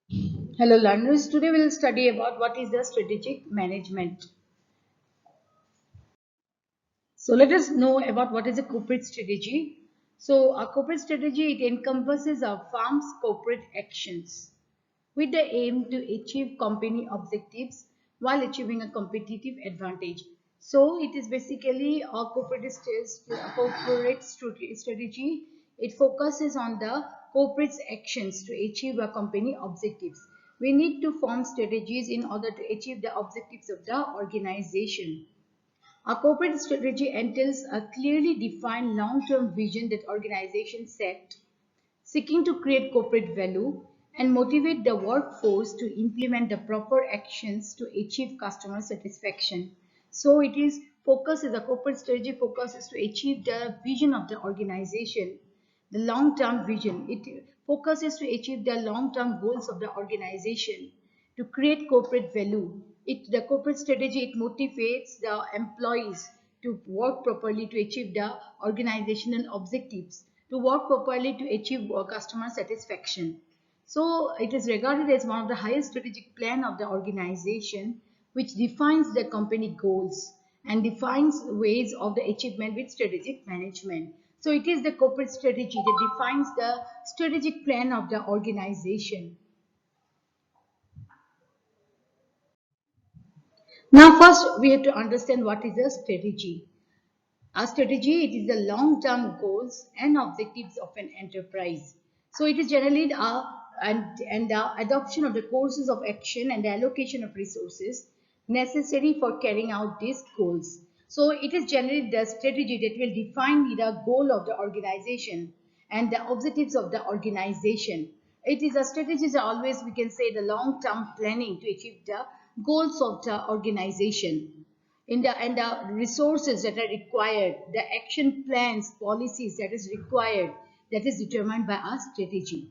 Hello learners, today we will study about what is the strategic management. So let us know about what is a corporate strategy. So a corporate strategy, it encompasses a firm's corporate actions with the aim to achieve company objectives while achieving a competitive advantage. So it is basically a corporate strategy. It focuses on the corporate's actions to achieve a company objectives. We need to form strategies in order to achieve the objectives of the organization. A corporate strategy entails a clearly defined long-term vision that organizations set, seeking to create corporate value and motivate the workforce to implement the proper actions to achieve customer satisfaction. So it is focus is a corporate strategy focuses to achieve the vision of the organization, the long-term vision. It focuses to achieve the long-term goals of the organization to create corporate value. The corporate strategy, it motivates the employees to work properly to achieve the organizational objectives, to work properly to achieve customer satisfaction. So it is regarded as one of the highest strategic plan of the organization, which defines the company goals and defines ways of the achievement with strategic management. So it is the corporate strategy that defines the strategic plan of the organization. Now, first we have to understand what is a strategy. A strategy, it is the long-term goals and objectives of an enterprise. So it is generally and the adoption of the courses of action and the allocation of resources necessary for carrying out these goals. So it is generally the strategy that will define the goal of the organization and the objectives of the organization. It is a strategy that always we can say the long-term planning to achieve the goals of the organization and the resources that are required, the action plans, policies that is required, that is determined by our strategy.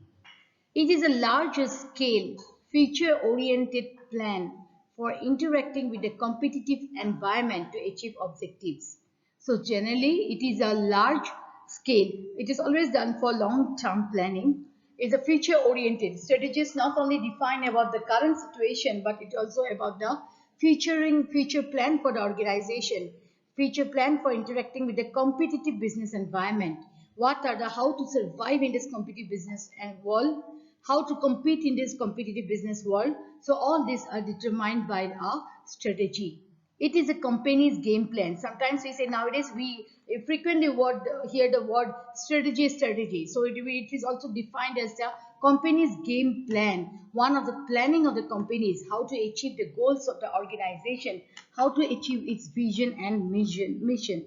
It is a larger scale, feature-oriented plan for interacting with the competitive environment to achieve objectives. So generally, it is a large scale. It is always done for long-term planning. It's a future-oriented. Strategies not only define about the current situation, but it also about the future plan for the organization, future plan for interacting with the competitive business environment. What are the how to survive in this competitive business and world, how to compete in this competitive business world. So all these are determined by our strategy. It is a company's game plan. Sometimes we say nowadays we frequently hear the word strategy. So it is also defined as the company's game plan. One of the planning of the company is how to achieve the goals of the organization, how to achieve its vision and mission.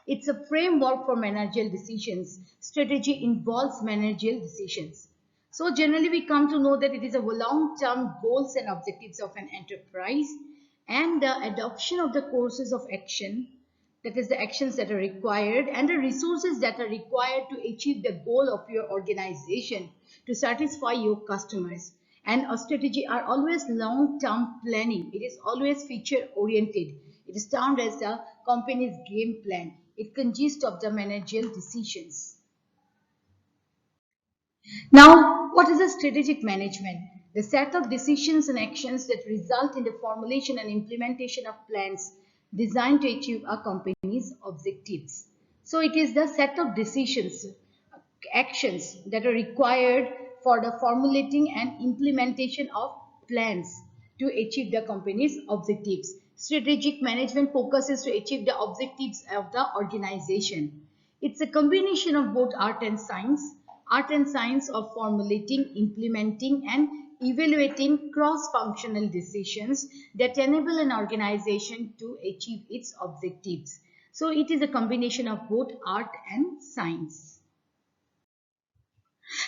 It's a framework for managerial decisions. Strategy involves managerial decisions. So generally we come to know that it is a long-term goals and objectives of an enterprise and the adoption of the courses of action, that is the actions that are required and the resources that are required to achieve the goal of your organization to satisfy your customers. And a strategy are always long-term planning. It is always future-oriented. It is termed as the company's game plan. It consists of the managerial decisions. Now, what is a strategic management? The set of decisions and actions that result in the formulation and implementation of plans designed to achieve a company's objectives. So, it is the set of decisions, actions that are required for the formulating and implementation of plans to achieve the company's objectives. Strategic management focuses to achieve the objectives of the organization. It's a combination of both art and science of formulating, implementing, and evaluating cross-functional decisions that enable an organization to achieve its objectives. So it is a combination of both art and science.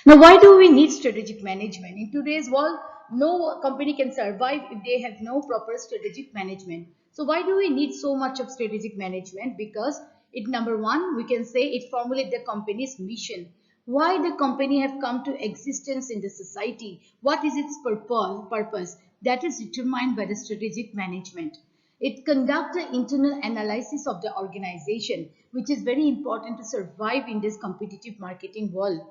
Now, why do we need strategic management? In today's world, no company can survive if they have no proper strategic management. So, why do we need so much of strategic management? Because it, number one, we can say it formulates the company's mission. Why the company have come to existence in the society? What is its purpose? That is determined by the strategic management. It conducts an internal analysis of the organization, which is very important to survive in this competitive marketing world.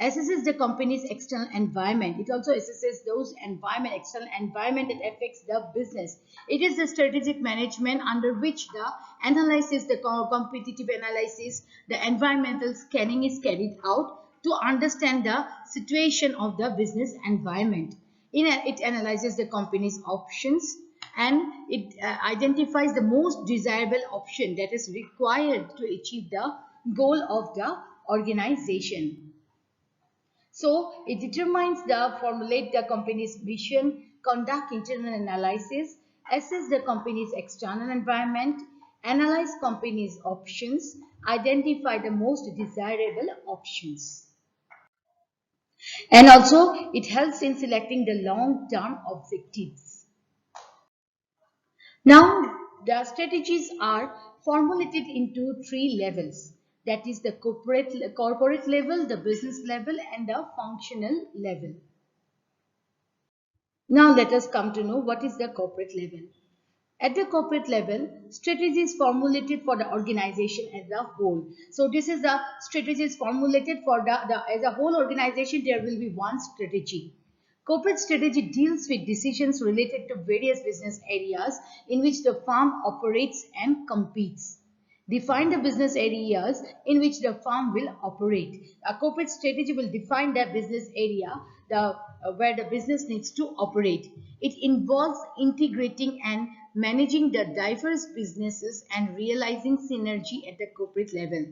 assesses the company's external environment. It also assesses those external environment that affects the business. It is the strategic management under which the analysis, the competitive analysis, the environmental scanning is carried out to understand the situation of the business environment. It analyzes the company's options and it identifies the most desirable option that is required to achieve the goal of the organization. So it determines formulate the company's mission, conduct internal analysis, assess the company's external environment, analyze company's options, identify the most desirable options. And also it helps in selecting the long-term objectives. Now the strategies are formulated into three levels. That is the corporate level, the business level, and the functional level. Now let us come to know what is the corporate level. At the corporate level, strategy is formulated for the organization as a whole. So this is the strategy is formulated for as a whole organization. There will be one strategy. Corporate strategy deals with decisions related to various business areas in which the firm operates and competes. Define the business areas in which the firm will operate. A corporate strategy will define the business area where the business needs to operate. It involves integrating and managing the diverse businesses and realizing synergy at the corporate level.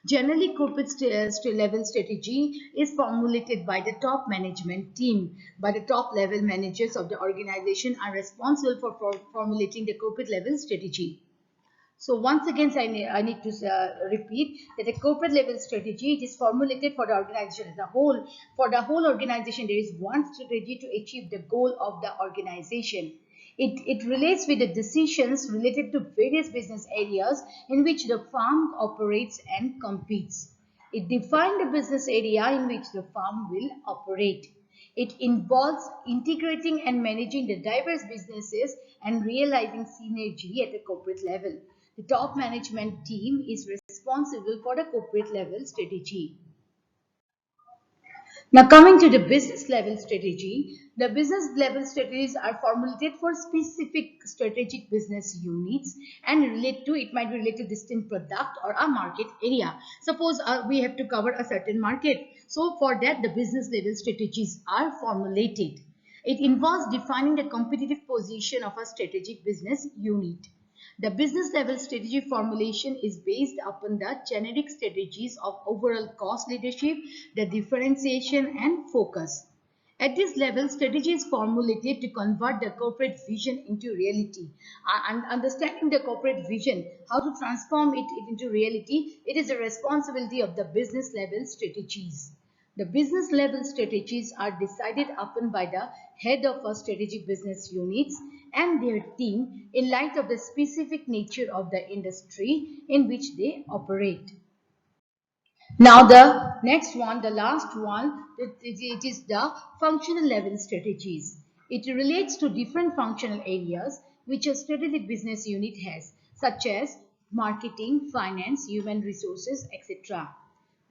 Generally, corporate level strategy is formulated by the top management team. By the top level managers of the organization are responsible for formulating the corporate level strategy. So once again, I need to repeat that the corporate level strategy is formulated for the organization as a whole. For the whole organization, there is one strategy to achieve the goal of the organization. It relates with the decisions related to various business areas in which the firm operates and competes. It defines the business area in which the firm will operate. It involves integrating and managing the diverse businesses and realizing synergy at the corporate level. The top management team is responsible for the corporate level strategy. Now coming to the business level strategy, the business level strategies are formulated for specific strategic business units and it might relate to distinct product or a market area. Suppose we have to cover a certain market. So for that, the business level strategies are formulated. It involves defining the competitive position of a strategic business unit. The business level strategy formulation is based upon the generic strategies of overall cost leadership, the differentiation and focus. At this level, strategy is formulated to convert the corporate vision into reality. And understanding the corporate vision, how to transform it into reality, it is a responsibility of the business level strategies. The business level strategies are decided upon by the head of a strategic business units and their team in light of the specific nature of the industry in which they operate. Now the next one, the last one, it is the functional level strategies. It relates to different functional areas which a strategic business unit has, such as marketing, finance, human resources, etc.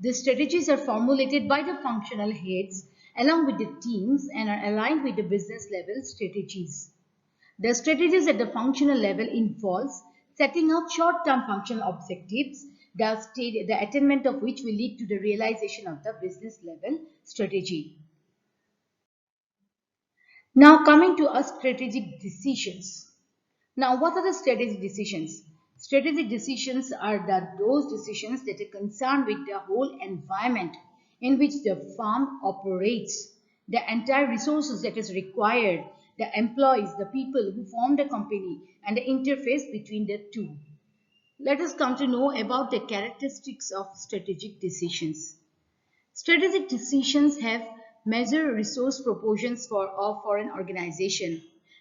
These strategies are formulated by the functional heads along with the teams and are aligned with the business level strategies. The strategies at the functional level involves setting up short-term functional objectives, the attainment of which will lead to the realization of the business level strategy. Now coming to our strategic decisions. Now what are the strategic decisions? Strategic decisions are those decisions that are concerned with the whole environment in which the firm operates, the entire resources that is required, the employees, the people who form the company, and the interface between the two. Let us come to know about the characteristics of strategic decisions. Strategic decisions have measured resource proportions for an organization.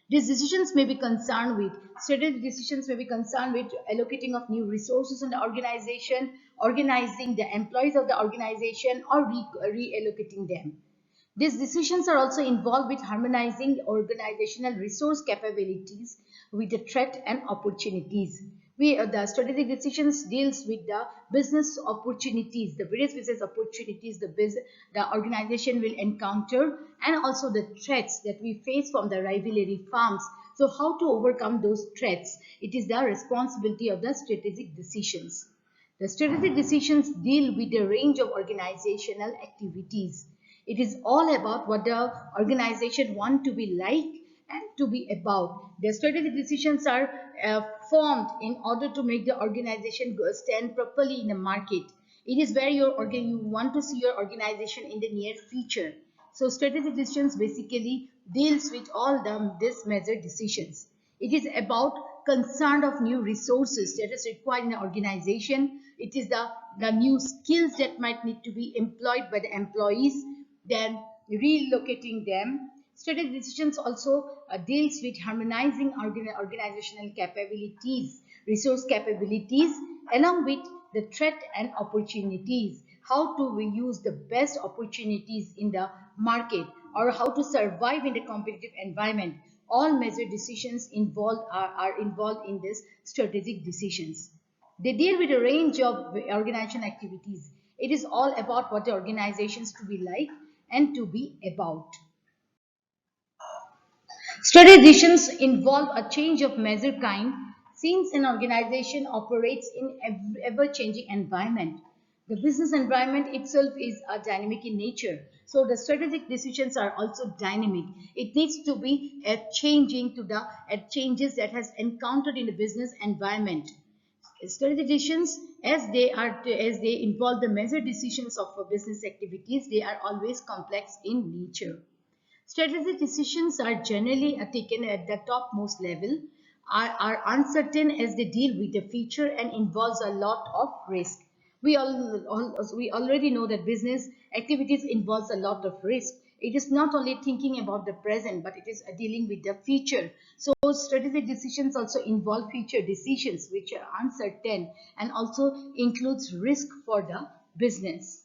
These decisions may be concerned with, strategic decisions may be concerned with allocating of new resources in the organization, organizing the employees of the organization, or reallocating them. These decisions are also involved with harmonizing organizational resource capabilities with the threat and opportunities. The strategic decisions deals with the business opportunities, the various business opportunities the organization will encounter, and also the threats that we face from the rivalry firms. So how to overcome those threats? It is the responsibility of the strategic decisions. The strategic decisions deal with a range of organizational activities. It is all about what the organization want to be like and to be about. The strategic decisions are formed in order to make the organization stand properly in the market. It is where you want to see your organization in the near future. So strategic decisions basically deals with all these major decisions. It is about concern of new resources that is required in the organization. It is the new skills that might need to be employed by the employees, then relocating them. Strategic decisions also deals with harmonizing organizational capabilities, resource capabilities, along with the threat and opportunities. How to we use the best opportunities in the market, or how to survive in the competitive environment. All major decisions involved are involved in this strategic decisions. They deal with a range of organizational activities. It is all about what the organizations to be like and to be about. Strategic decisions involve a change of measure kind since an organization operates in ever-changing environment. The business environment itself is dynamic in nature. So the strategic decisions are also dynamic. It needs to be changing to the changes that has encountered in the business environment. Strategic decisions, as they involve the measure decisions of business activities, they are always complex in nature. Strategic decisions are generally taken at the topmost level, are uncertain as they deal with the future and involves a lot of risk. We already know that business activities involves a lot of risk. It is not only thinking about the present, but it is dealing with the future. So strategic decisions also involve future decisions which are uncertain and also includes risk for the business.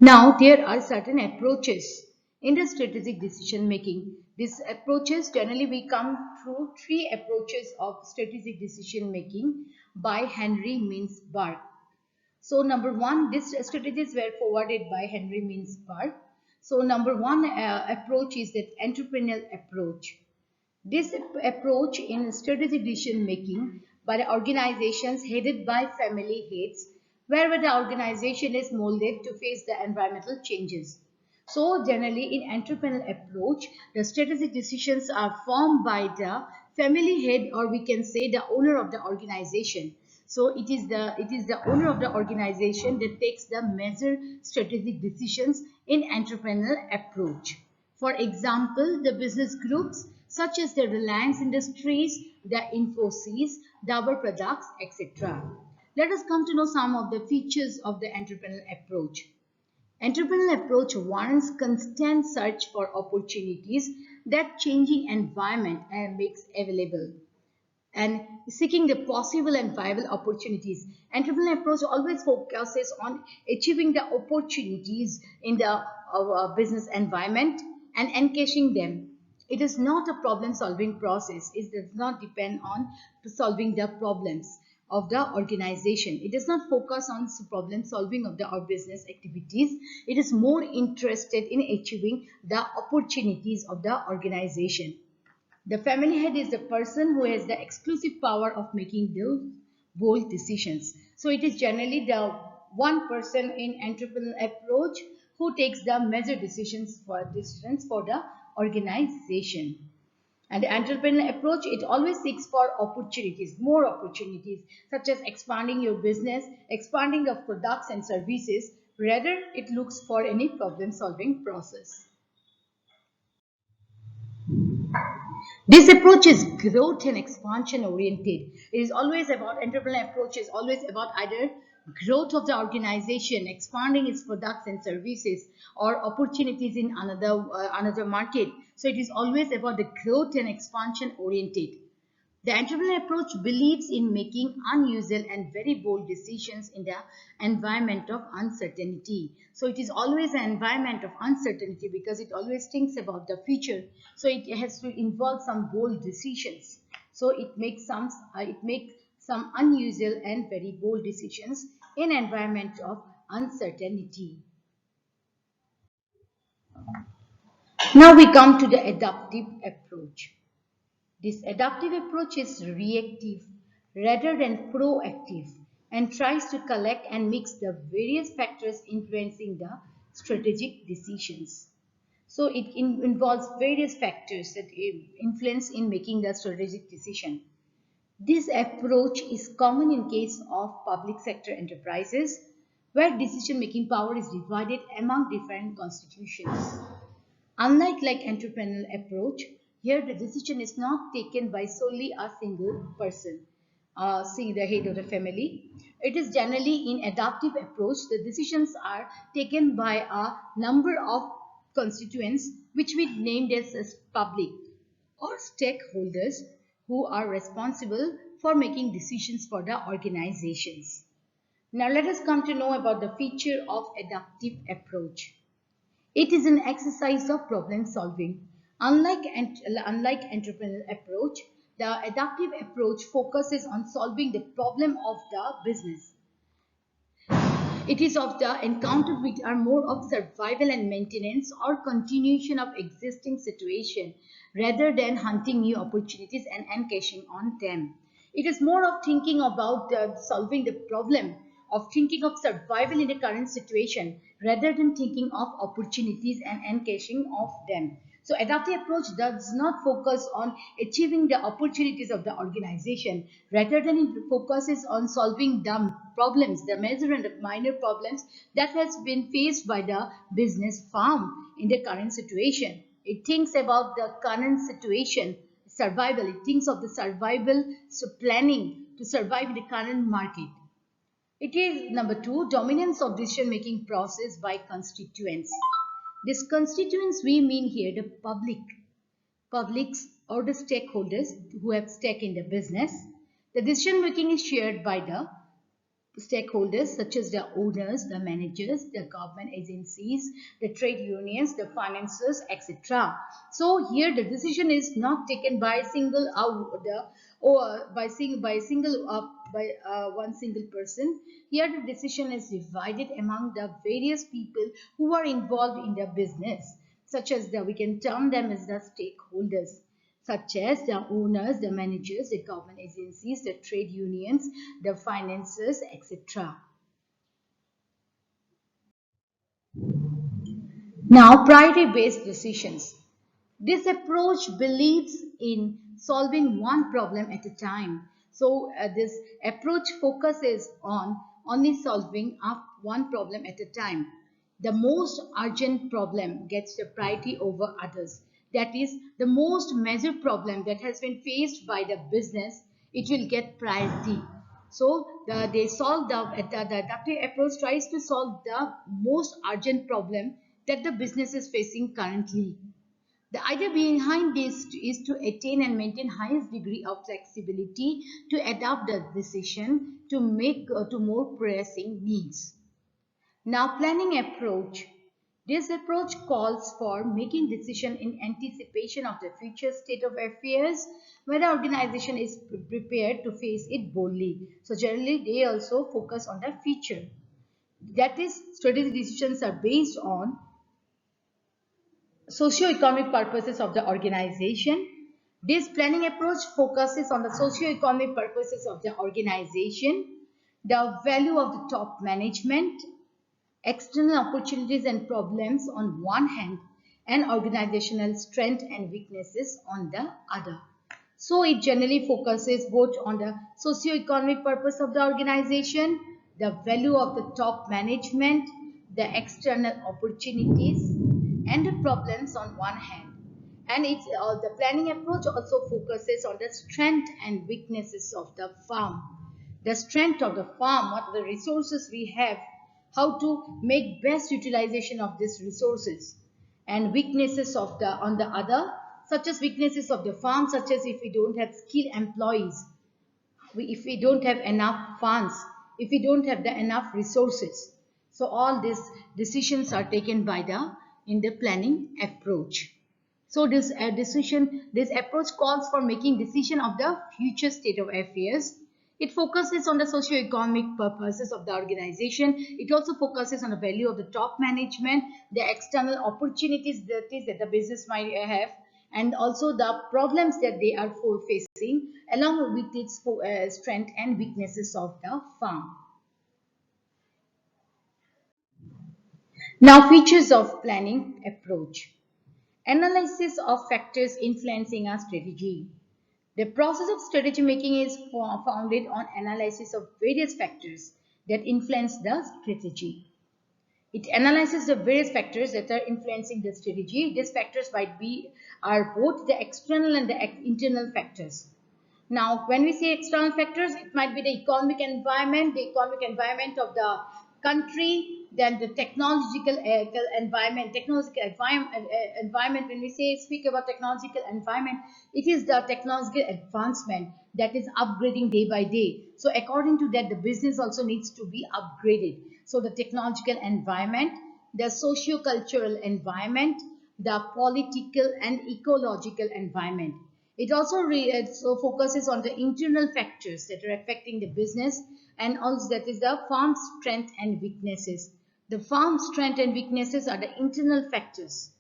Now, there are certain approaches in the strategic decision making. These approaches generally we come through three approaches of strategic decision making by Henry Mintzberg. So, number one, these strategies were forwarded by Henry Mintzberg. So, number one approach is that entrepreneurial approach. This approach in strategic decision making by the organizations headed by family heads, where the organization is molded to face the environmental changes. So generally in entrepreneurial approach, the strategic decisions are formed by the family head, or we can say the owner of the organization. So it is the owner of the organization that takes the major strategic decisions in entrepreneurial approach. For example, the business groups such as the Reliance Industries, the Infosys, Dabur Products, etc. Let us come to know some of the features of the entrepreneurial approach. Entrepreneurial approach warrants constant search for opportunities that changing environment makes available, and seeking the possible and viable opportunities. Entrepreneurial approach always focuses on achieving the opportunities in the business environment and encashing them. It is not a problem solving process. It does not depend on solving the problems of the organization. It does not focus on problem solving of the business activities. It is more interested in achieving the opportunities of the organization. The family head is the person who has the exclusive power of making those bold decisions. So it is generally the one person in entrepreneurial approach who takes the major decisions for the organization. And the entrepreneurial approach, it always seeks for opportunities, more opportunities, such as expanding your business, expanding of products and services. Rather, it looks for any problem solving process. This approach is growth and expansion oriented. It is always about entrepreneurial approach is always about either growth of the organization, expanding its products and services, or opportunities in another market. So it is always about the growth and expansion oriented. The entrepreneurial approach believes in making unusual and very bold decisions in the environment of uncertainty. So it is always an environment of uncertainty because it always thinks about the future. So it has to involve some bold decisions. So it makes some unusual and very bold decisions in environment of uncertainty. Now we come to the adaptive approach. This adaptive approach is reactive rather than proactive and tries to collect and mix the various factors influencing the strategic decisions. So it involves various factors that influence in making the strategic decision. This approach is common in case of public sector enterprises where decision making power is divided among different constitutions. Unlike entrepreneurial approach, here the decision is not taken by solely a single person, see the head of the family. It is generally in adaptive approach, the decisions are taken by a number of constituents which we named as public or stakeholders who are responsible for making decisions for the organizations. Now let us come to know about the feature of adaptive approach. It is an exercise of problem solving. Unlike entrepreneurial approach, the adaptive approach focuses on solving the problem of the business. It is of the encounters which are more of survival and maintenance or continuation of existing situation rather than hunting new opportunities and encashing on them. It is more of thinking about solving the problem, of thinking of survival in the current situation rather than thinking of opportunities and encashing of them. So adaptive approach does not focus on achieving the opportunities of the organization. Rather than it focuses on solving the problems, the major and the minor problems that has been faced by the business firm in the current situation. It thinks about the current situation, survival. It thinks of the survival, so planning to survive in the current market. It is number two, dominance of decision making process by constituents. These constituents we mean here the publics or the stakeholders who have stake in the business. The decision making is shared by the stakeholders such as the owners, the managers, the government agencies, the trade unions, the financiers, etc. So here the decision is not taken by single or by one single person. Here the decision is divided among the various people who are involved in the business, such as we can term them as the stakeholders, such as the owners, the managers, the government agencies, the trade unions, the financiers, etc. Now, priority-based decisions. This approach believes in solving one problem at a time. So, this approach focuses on only solving one problem at a time. The most urgent problem gets the priority over others. That is, the most major problem that has been faced by the business, it will get priority. So the adaptive approach tries to solve the most urgent problem that the business is facing currently. The idea behind this is to attain and maintain highest degree of flexibility to adapt the decision to make to more pressing needs. Now, planning approach. This approach calls for making decision in anticipation of the future state of affairs where the organization is prepared to face it boldly. So generally they also focus on the future. That is, strategic decisions are based on socio-economic purposes of the organization. This planning approach focuses on the socio-economic purposes of the organization, the value of the top management, external opportunities and problems on one hand, and organizational strength and weaknesses on the other. So it generally focuses both on the socio-economic purpose of the organization, the value of the top management, the external opportunities, and the problems on one hand. And the planning approach also focuses on the strength and weaknesses of the farm. The strength of the farm, what are the resources we have, how to make best utilization of these resources, and weaknesses of the on the other, such as weaknesses of the farm, such as if we don't have skilled employees, if we don't have enough funds, if we don't have the enough resources. So all these decisions are taken by the in the planning approach. So this approach calls for making decision of the future state of affairs. It focuses on the socio-economic purposes of the organization. It also focuses on the value of the top management, the external opportunities that the business might have, and also the problems that they are facing, along with its strength and weaknesses of the firm. Now, features of planning approach. Analysis of factors influencing our strategy. The process of strategy making is founded on analysis of various factors that influence the strategy. It analyzes the various factors that are influencing the strategy. These factors are both the external and the internal factors. Now, when we say external factors, it might be the economic environment of the country, then the technological environment. When we speak about technological environment, it is the technological advancement that is upgrading day by day. So, according to that, the business also needs to be upgraded. So, the technological environment, the socio-cultural environment, the political and ecological environment. It also focuses on the internal factors that are affecting the business, and also that is the firm's strength and weaknesses. The firm's strength and weaknesses are the internal factors.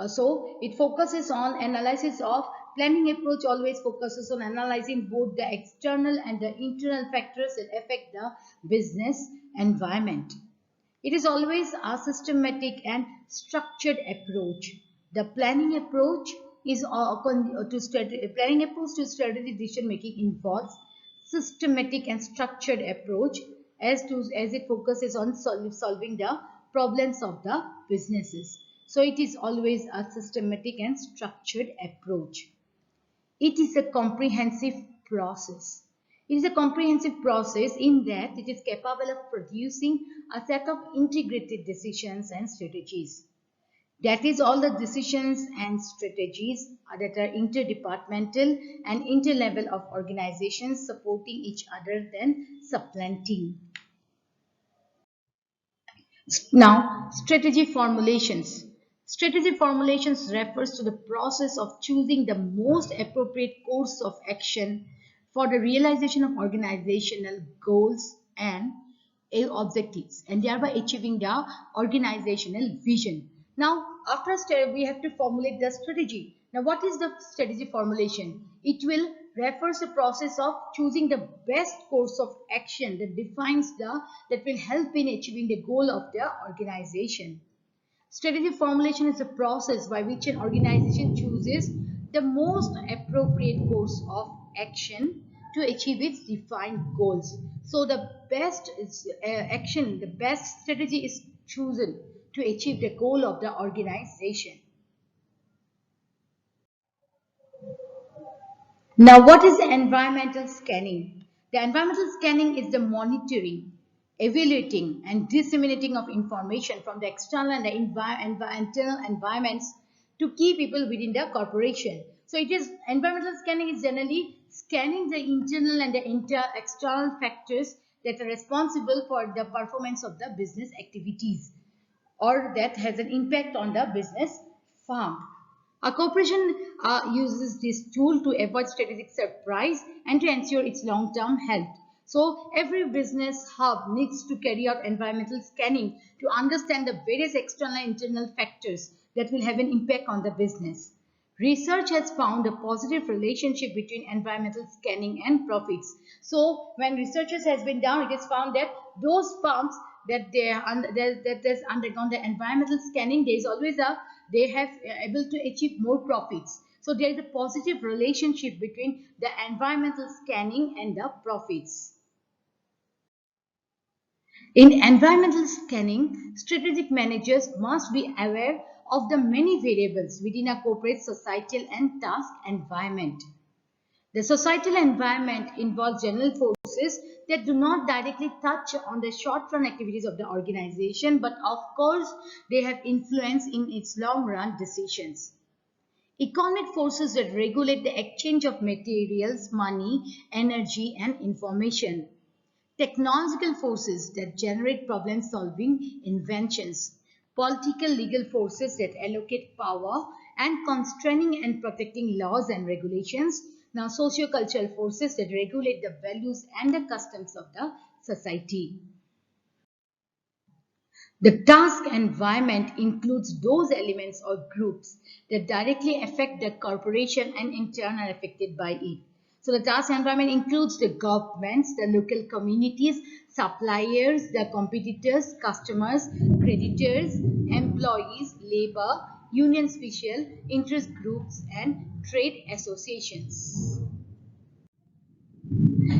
So it focuses on analysis of planning approach always focuses on analyzing both the external and the internal factors that affect the business environment. It is always a systematic and structured approach. The planning approach to strategic decision making involves systematic and structured approach as it focuses on solving the problems of the businesses. So it is always a systematic and structured approach. It is a comprehensive process. It is a comprehensive process in that it is capable of producing a set of integrated decisions and strategies. That is, all the decisions and strategies that are interdepartmental and interlevel of organizations supporting each other than supplanting. Now, strategy formulations. Strategy formulations refers to the process of choosing the most appropriate course of action for the realization of organizational goals and objectives, and thereby achieving the organizational vision. Now, after we have to formulate the strategy. Now, what is the strategy formulation? It will refers the process of choosing the best course of action that will help in achieving the goal of the organization. Strategy formulation is a process by which an organization chooses the most appropriate course of action to achieve its defined goals. So the best the best strategy is chosen to achieve the goal of the organization. Now, what is the environmental scanning? The environmental scanning is the monitoring, evaluating, and disseminating of information from the external and the internal environments to key people within the corporation. So, it is environmental scanning is generally scanning the internal and the external factors that are responsible for the performance of the business activities, or that has an impact on the business firm. A corporation uses this tool to avoid strategic surprise and to ensure its long-term health. So every business hub needs to carry out environmental scanning to understand the various external and internal factors that will have an impact on the business. Research has found a positive relationship between environmental scanning and profits. So when researchers has been done, it is found that those firms that has undergone the environmental scanning, they have able to achieve more profits. So there is a positive relationship between the environmental scanning and the profits. In environmental scanning, strategic managers must be aware of the many variables within a corporate societal and task environment. The societal environment involves general forces that do not directly touch on the short-run activities of the organization, but of course, they have influence in its long-run decisions. Economic forces that regulate the exchange of materials, money, energy, and information. Technological forces that generate problem-solving inventions. political legal forces that allocate power and constraining and protecting laws and regulations. Now, socio-cultural forces that regulate the values and the customs of the society. The task environment includes those elements or groups that directly affect the corporation and in turn are affected by it. So the task environment includes the governments, the local communities, suppliers, the competitors, customers, creditors, employees, labor, union special, interest groups, and trade associations.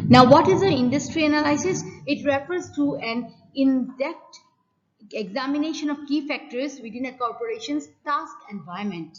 Now, what is an industry analysis? It refers to an in-depth examination of key factors within a corporation's task environment.